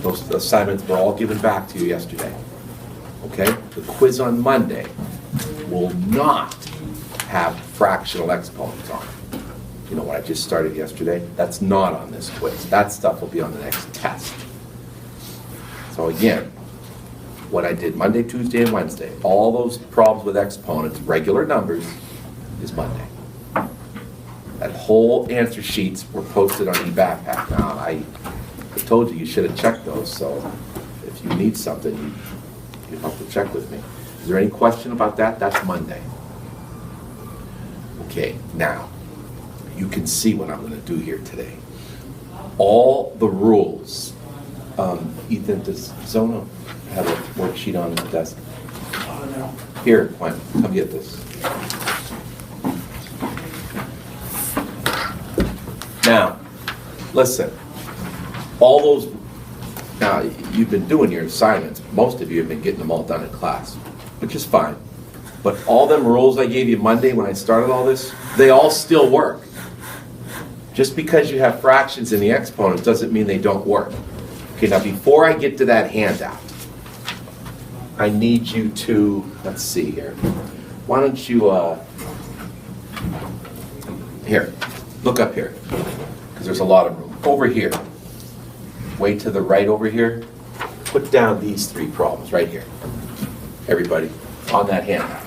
Those assignments were all given back to you yesterday. Okay? The quiz on Monday will not have fractional exponents on it. You know what I just started yesterday? That's not on this quiz. That stuff will be on the next test. So again, what I did Monday, Tuesday, and Wednesday, all those problems with exponents, regular numbers, is Monday. That whole answer sheets were posted on eBackpack. Now, I told you should have checked those, so if you need something, you have to check with me. Is there any question about that? That's Monday. Okay, now, you can see what I'm going to do here today. All the rules. Ethan, does Zona have a worksheet on the desk? Here, Quentin, come get this. Now, listen, all those, now you've been doing your assignments, most of you have been getting them all done in class, which is fine. But all them rules I gave you Monday when I started all this, they all still work. Just because you have fractions in the exponent doesn't mean they don't work. Okay, now before I get to that handout, I need you to, let's see here. Why don't you, here, look up here, because there's a lot of room. Over here, way to the right over here, put down these three problems right here. Everybody, on that handout.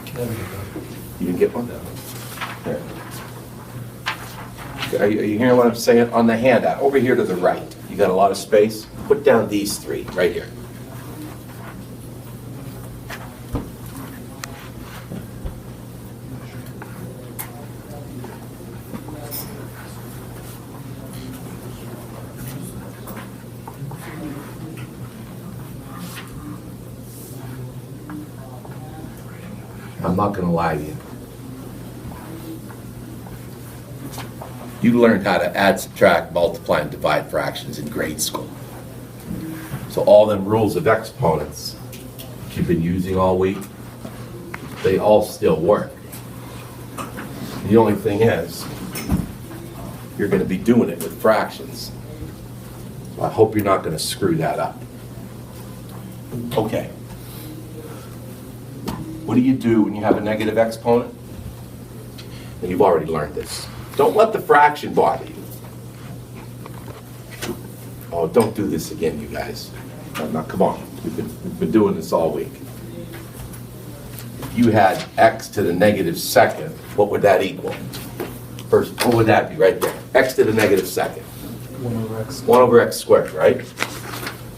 You didn't get one? Here. Are you hearing what I'm saying? On the handout, over here to the right. You got a lot of space? Put down these three right here. I'm not going to lie to you. You learned how to add, subtract, multiply, and divide fractions in grade school. So all them rules of exponents that you've been using all week, they all still work. The only thing is, you're going to be doing it with fractions. So I hope you're not going to screw that up. Okay. What do you do when you have a negative exponent? And you've already learned this. Don't let the fraction bother you. Oh, don't do this again, you guys. Now, come on. We've been doing this all week. If you had x to the negative second, what would that equal? First, what would that be right there? X to the negative second. 1 over x. 1 over x squared, right?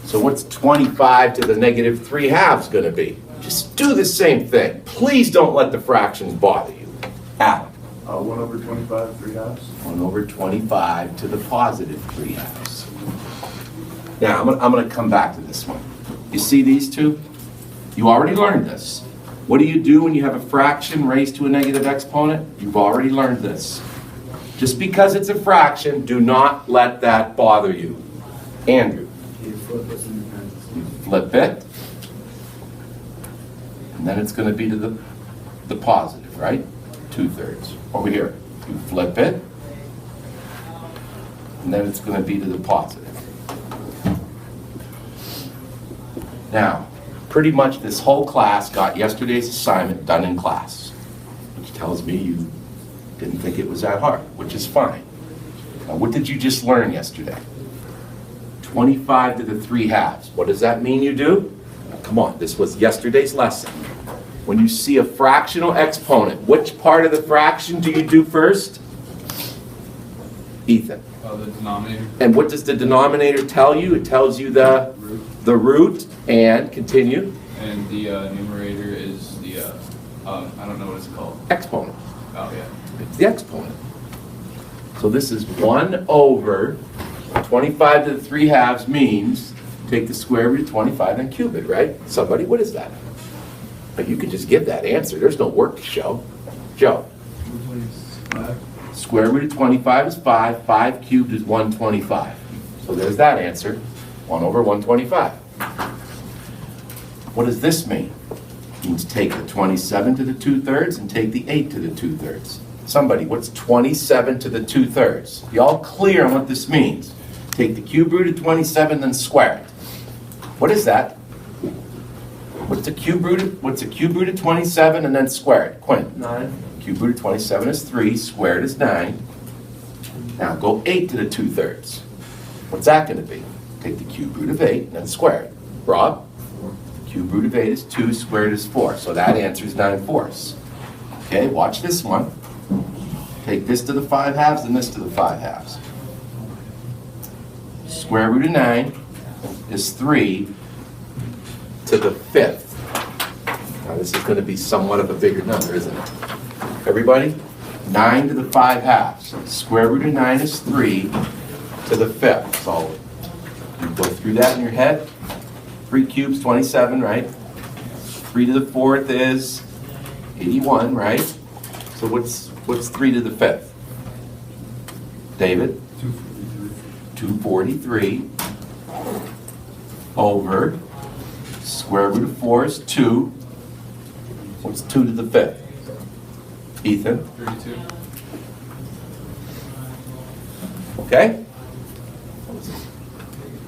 So what's 25 to the negative 3/2 going to be? Just do the same thing. Please don't let the fractions bother you. Alan. 1 over 25, 3/2. 1 over 25 to the positive 3/2. Now, I'm going to come back to this one. You see these two? You already learned this. What do you do when you have a fraction raised to a negative exponent? You've already learned this. Just because it's a fraction, do not let that bother you. Andrew. You flip this in the parentheses. You flip it. And then it's going to be to the positive, right? 2/3. Over here. You flip it. And then it's going to be to the positive. Now, pretty much this whole class got yesterday's assignment done in class, which tells me you didn't think it was that hard, which is fine. Now, what did you just learn yesterday? 25 to the 3/2. What does that mean you do? Now, come on, this was yesterday's lesson. When you see a fractional exponent, which part of the fraction do you do first? Ethan. The denominator. And what does the denominator tell you? It tells you the root, and continue. And the numerator is the, I don't know what it's called. Exponent. Oh, yeah. It's the exponent. So this is 1 over 25 to the 3/2 means take the square root of 25 and cube it, right? Somebody, what is that? But you can just give that answer. There's no work to show. Joe. 5. Square root of 25 is 5. 5 cubed is 125. So there's that answer. 1 over 125. What does this mean? It means take the 27 to the 2/3 and take the 8 to the 2/3. Somebody, what's 27 to the 2/3? Y'all clear on what this means? Take the cube root of 27, then square it. What is that? What's a cube root of 27 and then square it? Quinn? 9. Cube root of 27 is 3, squared is 9. Now go 8 to the 2/3. What's that going to be? Take the cube root of 8 and then square it. Rob? Cube root of 8 is 2, squared is 4. So that answer is 9/4. Okay, watch this one. Take this to the 5/2 and this to the 5/2. Square root of 9 is 3 to the 5th. Now this is going to be somewhat of a bigger number, isn't it? Everybody? 9 to the 5/2. Square root of 9 is 3 to the 5th. So you go through that in your head. 3 cubes, 27, right? 3 to the 4th is 81, right? So what's 3 to the 5th? David? 243 over square root of 4 is 2. What's 2 to the 5th? Ethan? 32. Okay?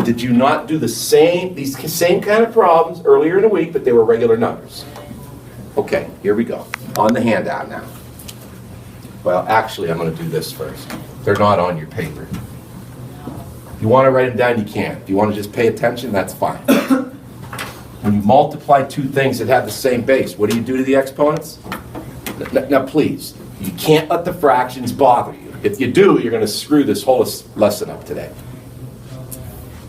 Did you not do these same kind of problems earlier in the week, but they were regular numbers? Okay, here we go. On the handout now. Well, actually, I'm going to do this first. They're not on your paper. If you want to write them down, you can. If you want to just pay attention, that's fine. When you multiply two things that have the same base, what do you do to the exponents? Now, please, you can't let the fractions bother you. If you do, you're going to screw this whole lesson up today.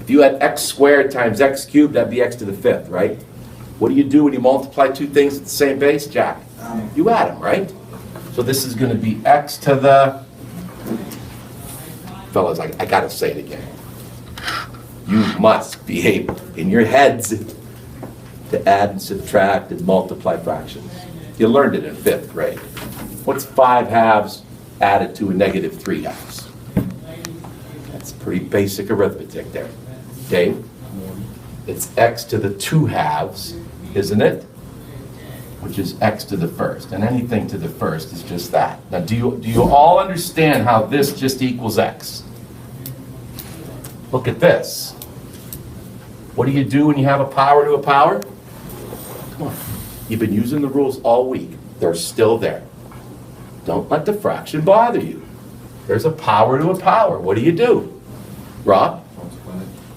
If you had x squared times x cubed, that'd be x to the 5th, right? What do you do when you multiply two things at the same base, Jack? You add them, right? So this is going to be x to the... Fellas, I got to say it again. You must be able, in your heads, to add and subtract and multiply fractions. You learned it in 5th grade. What's 5/2 added to a negative 3/2? That's pretty basic arithmetic there. Dave? It's x to the 2/2, isn't it? Which is x to the 1st. And anything to the 1st is just that. Now, do you all understand how this just equals x? Look at this. What do you do when you have a power to a power? Come on. You've been using the rules all week. They're still there. Don't let the fraction bother you. There's a power to a power. What do you do? Rob?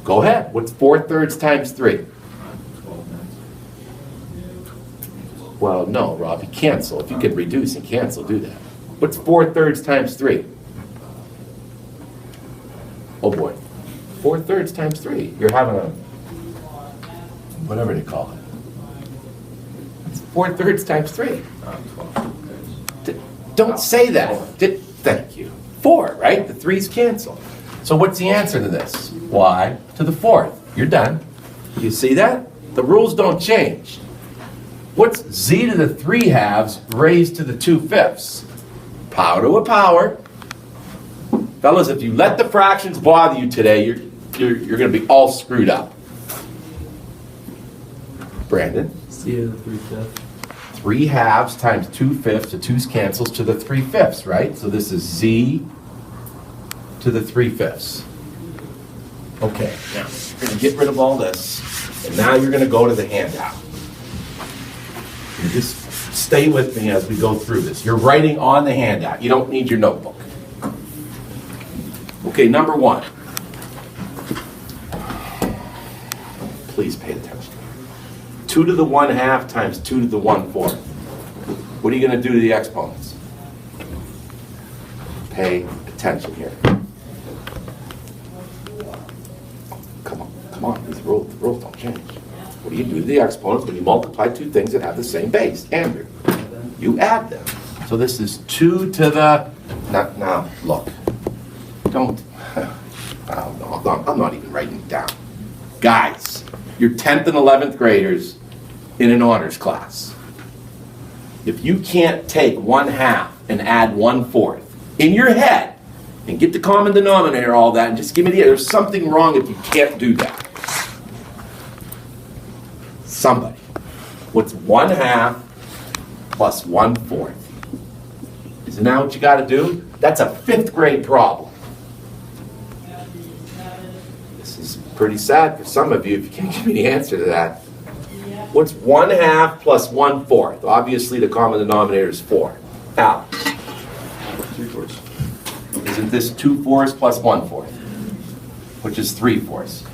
Go ahead. What's 4/3 times 3? Well, no, Rob, you cancel. If you can reduce and cancel, do that. What's 4/3 times 3? Oh boy. 4/3 times 3. You're having a, whatever they call it. It's 4/3 times 3. Don't say that. Thank you. 4, right? The 3's cancel. So what's the answer to this? Y to the 4th. You're done. You see that? The rules don't change. What's z to the 3/2 raised to the 2/5? Power to a power. Fellas, if you let the fractions bother you today, you're going to be all screwed up. Brandon? C to the 3/5. 3/2 times 2/5, the 2's cancels to the 3/5, right? So this is z to the 3/5. Okay, now you're going to get rid of all this, and now you're going to go to the handout. You just stay with me as we go through this. You're writing on the handout. You don't need your notebook. Okay, number 1. Please pay attention. 2 to the 1/2 times 2 to the 1/4. What are you going to do to the exponents? Pay attention here. Come on, the rules don't change. What do you do to the exponents when you multiply two things that have the same base? Andrew, you add them. So this is 2 to the... Now, look. Don't... I'm not even writing it down. Guys, you're 10th and 11th graders in an honors class. If you can't take 1/2 and add 1/4 in your head and get the common denominator, all that, and just give me the... There's something wrong if you can't do that. Somebody. What's 1/2 plus 1/4? Isn't that what you got to do? That's a 5th grade problem. This is Pretty sad for some of you if you can't give me the answer to that. What's 1/2 plus 1/4? Obviously, the common denominator is 4. Al, 3/4. isn't this 2/4 plus 1/4? Which is 3/4.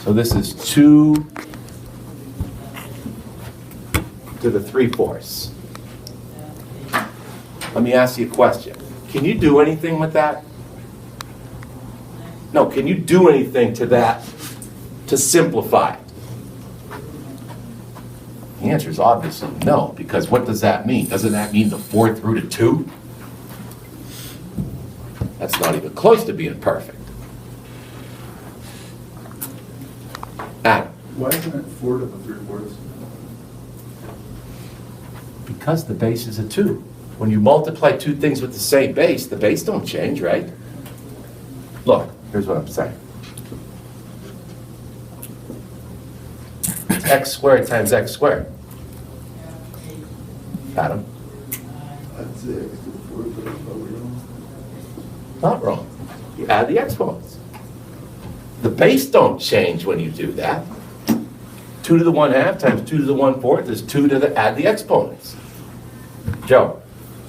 So this is 2 to the 3/4. Let me ask you a question. Can you do anything with that? No, can you do anything to that to simplify it? The answer is obviously no, because what does that mean? Doesn't that mean the 4th root of 2? That's not even close to being perfect. Adam, Why isn't it 4 to the 3/4? because the base is a 2. When you multiply two things with the same base, the base don't change, right? Look, here's what I'm saying. It's x squared times x squared. Adam? I'd say x to the 4th, but it's probably wrong. Not wrong. You add the exponents. The base don't change when you do that. 2 to the 1/2 times 2 to the 1/4 is 2 to the, add the exponents. Joe?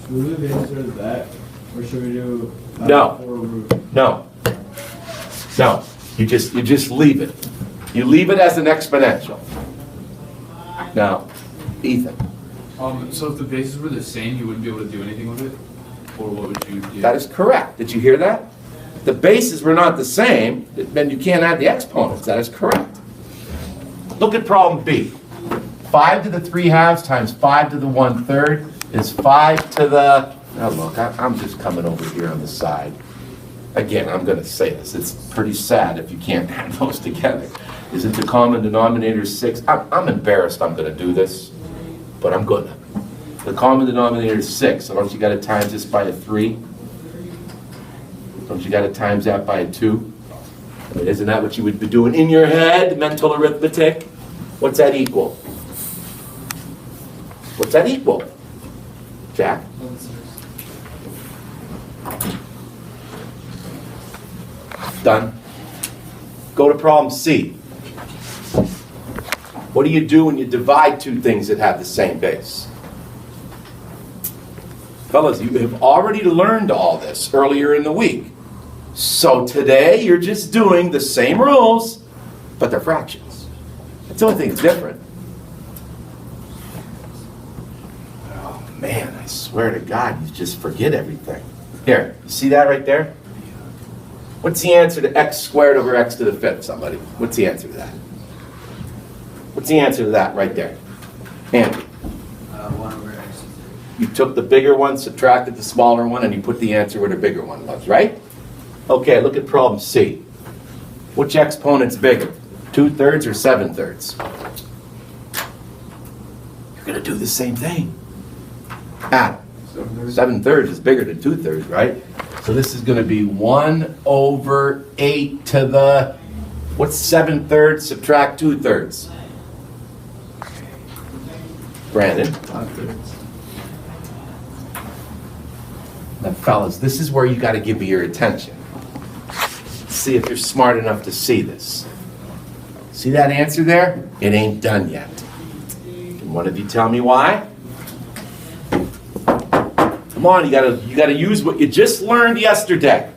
Should we answer that, or should we do? No. 4 root? No. No. You just leave it. You leave it as an exponential. Now, Ethan, So if the bases were the same, you wouldn't be able to do anything with it? Or what would you do? that is correct. Did you hear that? If the bases were not the same, then you can't add the exponents. That is correct. Look at problem B. 5 to the 3/2 times 5 to the 1/3 is 5 to the, now look, I'm just coming over here on the side. Again, I'm going to say this. It's pretty sad if you can't add those together. Isn't the common denominator 6? I'm embarrassed I'm going to do this, but I'm going to. The common denominator is 6, so don't you got to times this by a 3? Don't you got to times that by a 2? I mean, isn't that what you would be doing in your head, mental arithmetic? What's that equal? What's that equal? Jack? Done. Go to problem C. What do you do when you divide two things that have the same base? Fellas, you have already learned all this earlier in the week. So today you're just doing the same rules, but they're fractions. That's the only thing that's different. Oh man, I swear to God, you just forget everything. Here, you see that right there? What's the answer to x squared over x to the 5th, somebody? What's the answer to that? What's the answer to that right there? Andy? 1 over x. You took the bigger one, subtracted the smaller one, and you put the answer where the bigger one was, right? Okay, look at problem C. Which exponent's bigger? 2/3 or 7/3? You're going to do the same thing. Adam? 7/3 is bigger than 2/3, right? So this is going to be 1 over 8 to the, what's 7/3 subtract 2/3? Brandon? 5/3. Now fellas, this is where you got to give me your attention. See if you're smart enough to see this. See that answer there? It ain't done yet. Can one of you tell me why? Come on, you gotta use what you just learned yesterday.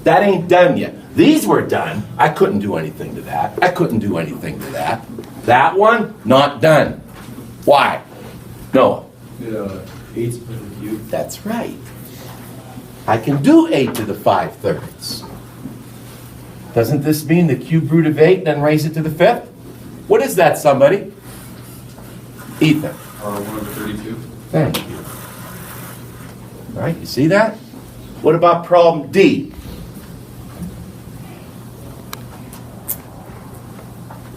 That ain't done yet. These were done. I couldn't do anything to that. I couldn't do anything to that. That one, not done. Why? Noah. 8's perfect cube. That's right. I can do 8 to the 5/3. Doesn't this mean the cube root of 8 and then raise it to the 5th? What is that, somebody? Ethan. 1 over 32. Thank you. All right, you see that? What about problem D?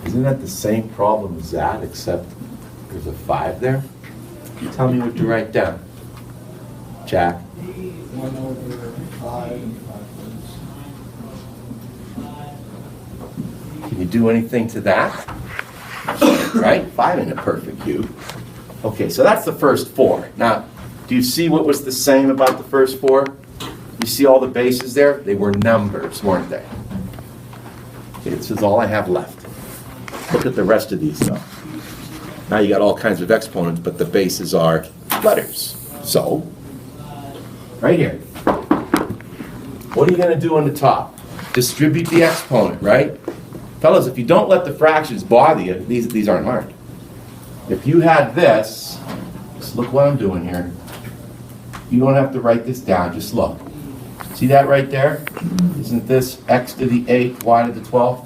Isn't that the same problem as that, except there's a 5 there? Tell me what to write down. Jack? 1 over 5 and 5/3. Can you do anything to that? Right? 5 in a perfect cube. Okay, so that's the first 4. Now, do you see what was the same about the first 4? You see all the bases there? They were numbers, weren't they? This is all I have left. Look at the rest of these though. Now you got all kinds of exponents, but the bases are letters. So, right here. What are you gonna do on the top? Distribute the exponent, right? Fellas, if you don't let the fractions bother you, these aren't hard. If you had this, just look what I'm doing here. You don't have to write this down, just look. See that right there? Isn't this x to the 8th, y to the 12th?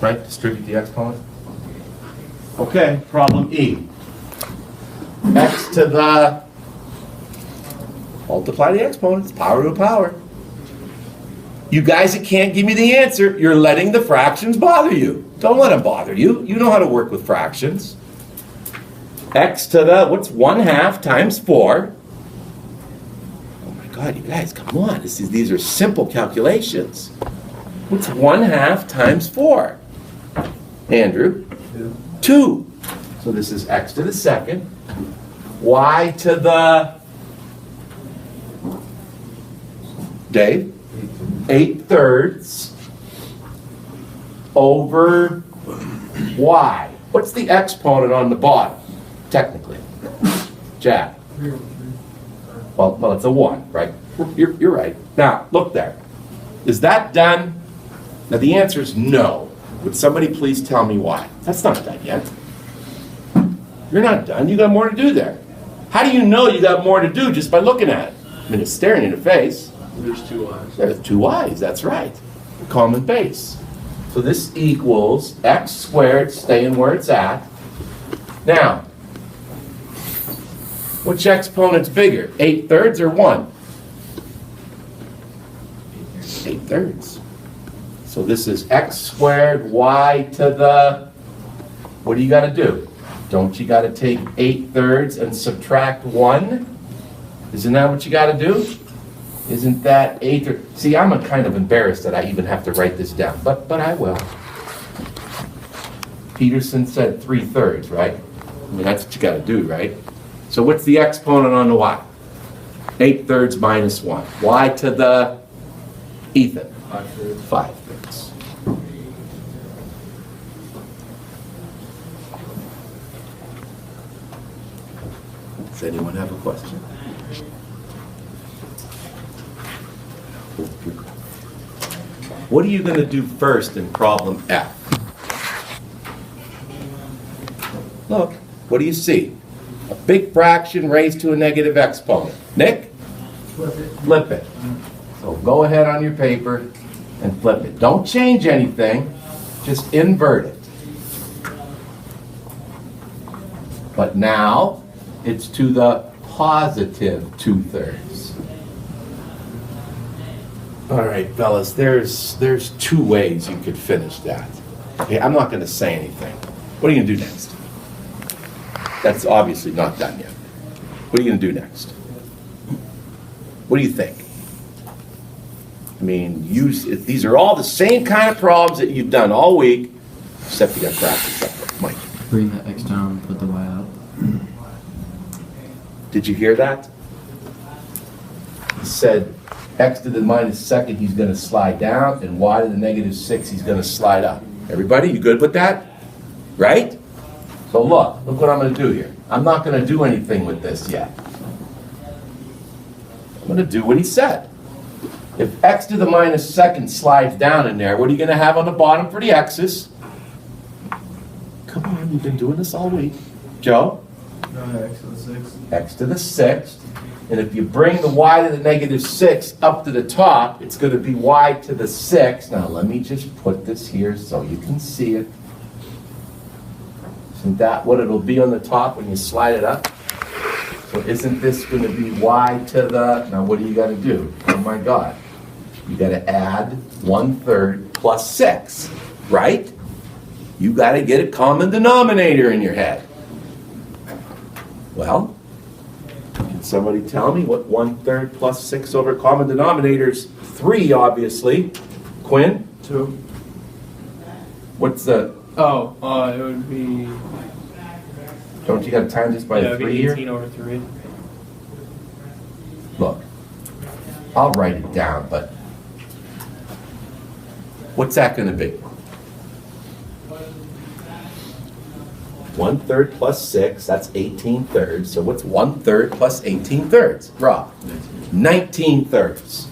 Right, distribute the exponent. Okay, problem E. X to the, multiply the exponents, power to a power. You guys that can't give me the answer, you're letting the fractions bother you. Don't let them bother you. You know how to work with fractions. X to the, what's 1/2 times 4? Oh my God, you guys, come on. These are simple calculations. What's 1/2 times 4? Andrew? 2. So this is x to the 2nd. Y to the, Dave? 8/3 over y. What's the exponent on the bottom, technically? Jack? Well, it's a 1, right? You're right. Now, look there. Is that done? Now, the answer is no. Would somebody please tell me why? That's not done yet. You're not done. You got more to do there. How do you know you got more to do just by looking at it? I mean, it's staring in the face. There's 2 eyes. There's 2 y's, that's right. Common base. So this equals x squared staying where it's at. Now, which exponent's bigger, 8/3 or 1? 8/3. So this is x squared y to the, what do you got to do? Don't you got to take 8/3 and subtract 1? Isn't that what you got to do? Isn't that 8? See, I'm kind of embarrassed that I even have to write this down, but I will. Peterson said 3/3, right? I mean, that's what you got to do, right? So what's the exponent on the y? 8/3 minus 1. Y to the, Ethan? 5/3. Does anyone have a question? What are you going to do first in problem F? Look, what do you see? A big fraction raised to a negative exponent. Nick? Flip it. So go ahead on your paper and flip it. Don't change anything, just invert it. But now it's to the positive 2/3. All right, fellas, there's 2 ways you could finish that. Okay, I'm not going to say anything. What are you going to do next? That's obviously not done yet. What are you going to do next? What do you think? I mean, these are all the same kind of problems that you've done all week, except you got practice up. Mike. Bring the x down and put the y up. Did you hear that? He said x to the -2nd, he's going to slide down, and y to the -6, he's going to slide up. Everybody, you good with that? Right? So look what I'm going to do here. I'm not going to do anything with this yet. I'm going to do what he said. If x to the -2nd slides down in there, what are you going to have on the bottom for the x's? Come on, you've been doing this all week. Joe? X to the 6th. X to the 6th. And if you bring the y to the -6 up to the top, it's going to be y to the 6th. Now let me just put this here so you can see it. Isn't that what it'll be on the top when you slide it up? So isn't this going to be y to the, now what do you got to do? Oh my God. You got to add 1/3 plus 6, right? You got to get a common denominator in your head. Well, can somebody tell me what 1/3 plus 6 over common denominators? 3, obviously. Quinn? 2. What's the, Oh, it would be, don't you got to time this by yeah, a it'd 3 be here? 18 over 3. Look, I'll write it down, but what's that going to be? 1/3 plus 6, that's 18/3. So what's 1/3 plus 18/3? Rob? 19/3.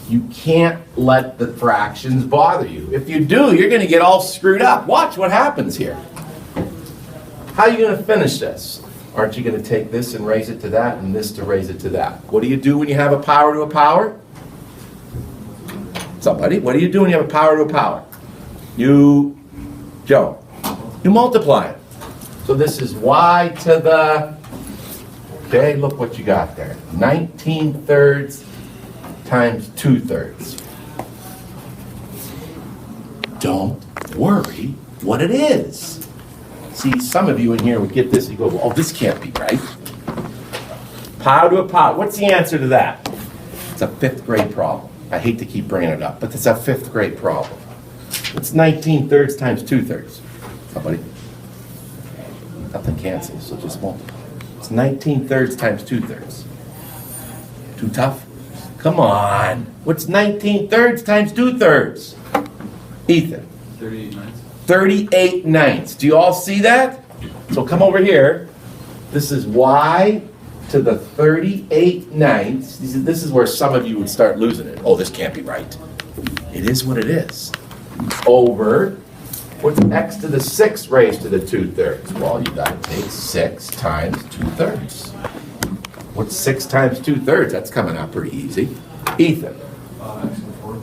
You can't let the fractions bother you. If you do, you're going to get all screwed up. Watch what happens here. How are you going to finish this? Aren't you going to take this and raise it to that and this to raise it to that? What do you do when you have a power to a power? Somebody, what do you do when you have a power to a power? You, Joe, you multiply it. So this is y to the, okay, look what you got there. 19/3 times 2/3. Don't worry what it is. See, some of you in here would get this and you go, oh, this can't be right. Power to a power. What's the answer to that? It's a 5th grade problem. I hate to keep bringing it up, but it's a 5th grade problem. It's 19/3 times 2/3. Somebody? Nothing cancels, so just multiply. It's 19/3 times 2/3. Too tough? Come on. What's 19/3 times 2/3? Ethan? 38 ninths. 38/9. Do you all see that? So come over here. This is y to the 38/9. This is where some of you would start losing it. Oh, this can't be right. It is what it is. Over, what's x to the 6 raised to the 2/3? Well, you gotta take 6 times 2/3. What's 6 times 2/3? That's coming out pretty easy. Ethan? X to the 4th.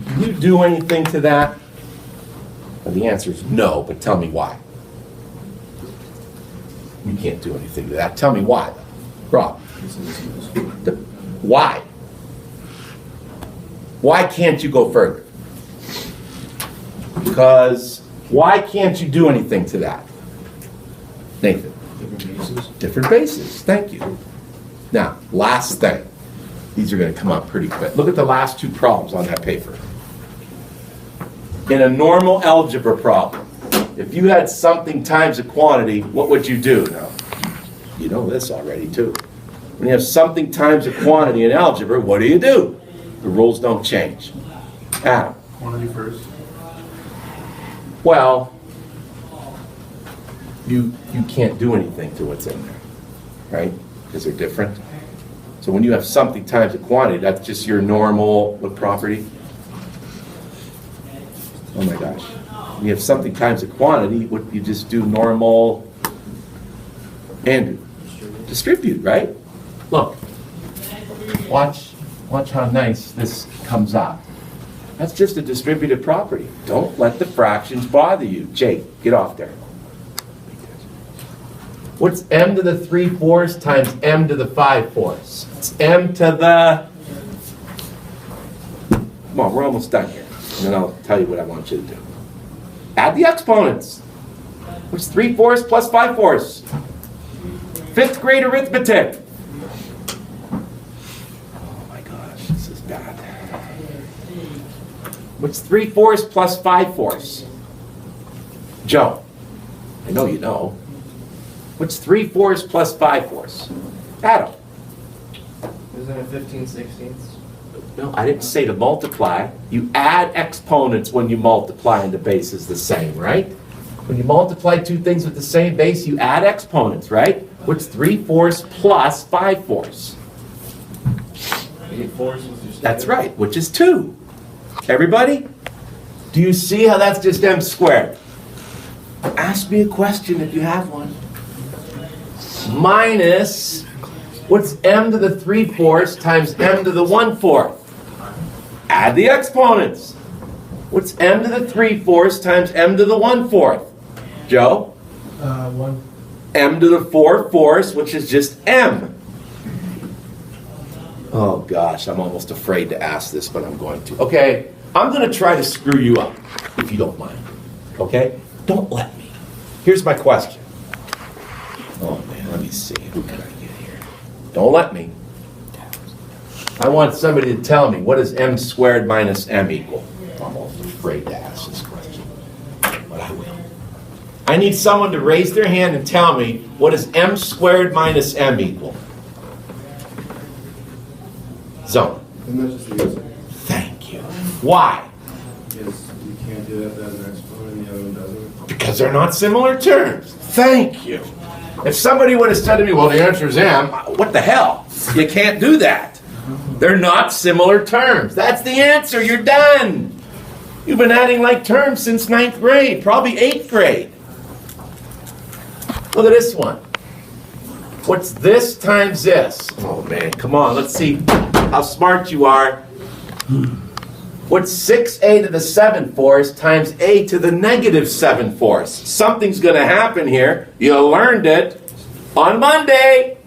Can you do anything to that? Well, the answer is no, but tell me why. You can't do anything to that. Tell me why. Rob? Why? Why can't you go further? Because why can't you do anything to that? Nathan? Different bases. Different bases. Thank you. Now, last thing. These are going to come up pretty quick. Look at the last 2 problems on that paper. In a normal algebra problem, if you had something times a quantity, what would you do? Now, you know this already too. When you have something times a quantity in algebra, what do? The rules don't change. Adam? Quantity first. Well, you can't do anything to what's in there, right? Because they're different. So when you have something times a quantity, that's just your normal, what property? Oh my gosh. When you have something times a quantity, what you just do normal and distribute, right? Look. Watch how nice this comes out. That's just a distributive property. Don't let the fractions bother you. Jake, get off there. What's m to the 3/4 times m to the 5/4? It's m to the... Come on, we're almost done here. And then I'll tell you what I want you to do. Add the exponents. What's 3/4 plus 5/4? 5th grade arithmetic. Oh my gosh, this is bad. What's 3/4 plus 5/4? Joe, I know you know. What's 3/4 plus 5/4? Adam. Isn't it 15/16? No, I didn't say to multiply. You add exponents when you multiply and the base is the same, right? When you multiply 2 things with the same base, you add exponents, right? What's 3/4 plus 5/4? 8/4 was your That's right, which is 2. Everybody? Do you see how that's just m squared? Ask me a question if you have one. Minus, what's m to the 3/4 times m to the 1/4? Add the exponents. What's m to the 3/4 times m to the 1/4? Joe? 1. M to the 4/4, which is just m. Oh gosh, I'm almost afraid to ask this, but I'm going to. Okay, I'm going to try to screw you up, if you don't mind. Okay? Don't let me. Here's my question. Oh man, let me see. Who can I get here? Don't let me. I want somebody to tell me, what does m squared minus m equal? I'm almost afraid to ask this question, but I will. I need someone to raise their hand and tell me, what does m squared minus m equal? Zone. And that's just the answer. Thank you. Why? Yes, you can't do that as an exponent and the other one doesn't. Because they're not similar terms. Thank you. If somebody would have said to me, well, the answer is M, what the hell? You can't do that. They're not similar terms. That's the answer. You're done. You've been adding like terms since 9th grade, probably 8th grade. Look at this one. What's this times this? Oh man, come on, let's see how smart you are. What's 6a to the 7/4 times a to the negative 7/4? Something's going to happen here. You learned it on Monday.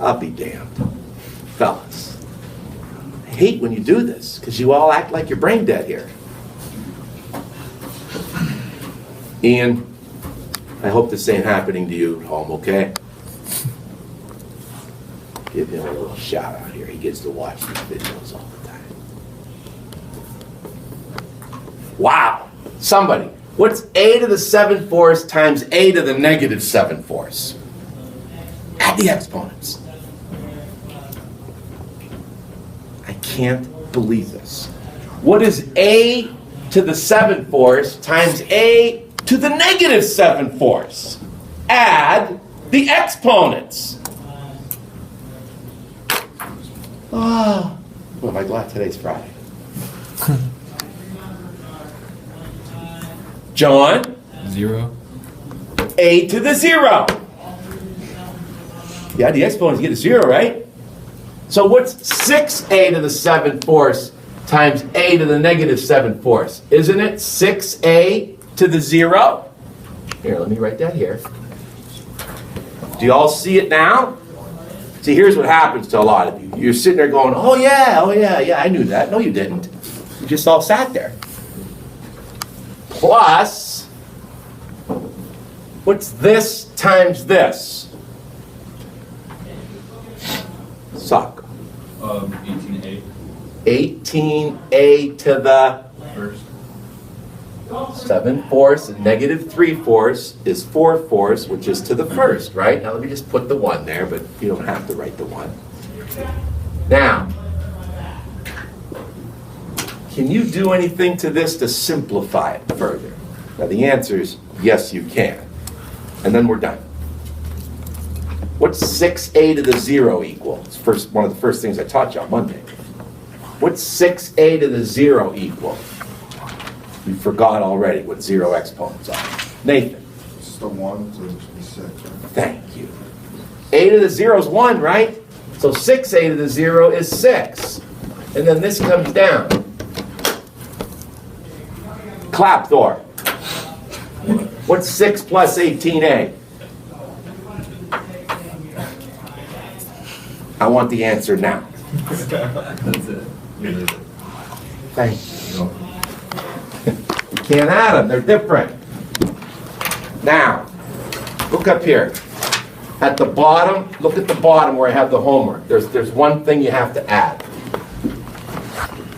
I'll be damned. Fellas, I hate when you do this because you all act like you're brain dead here. Ian, I hope this ain't happening to you at home, okay? Give him a little shout out here. He gets to watch these videos all the time. Wow! Somebody, what's a to the 7/4 times a to the negative 7/4? Add the exponents. I can't believe this. What is a to the 7/4 times a to the negative 7/4? Add the exponents. Oh, boy, am I glad today's Friday. John, 0. a to the 0. Yeah, the exponents get a 0, right? So what's 6a to the 7/4 times a to the negative 7/4? Isn't it 6a to the 0? Here, let me write that here. Do you all see it now? See, here's what happens to a lot of you. You're sitting there going, oh yeah, I knew that. No, you didn't. You just all sat there. Plus, what's this times this? Suck. 18A 18a to the first. 7/4 and negative 3/4 is 4/4, which is to the first, right? Now let me just put the 1 there, but you don't have to write the 1. Now, can you do anything to this to simplify it further? Now the answer is yes, you can. And then we're done. What's 6a to the 0 equal? It's one of the first things I taught you on Monday. What's 6a to the 0 equal? You forgot already what 0 exponents are. Nathan. It's the 1 to the 6. Right? Thank you. A to the 0 is 1, right? So 6a to the 0 is 6. And then this comes down. Clap, Thor. What's 6 plus 18a? I want the answer now. That's it. Thank you. You can't add them, they're different. Now, look up here. At the bottom, look at the bottom where I have the homework. There's one thing you have to add.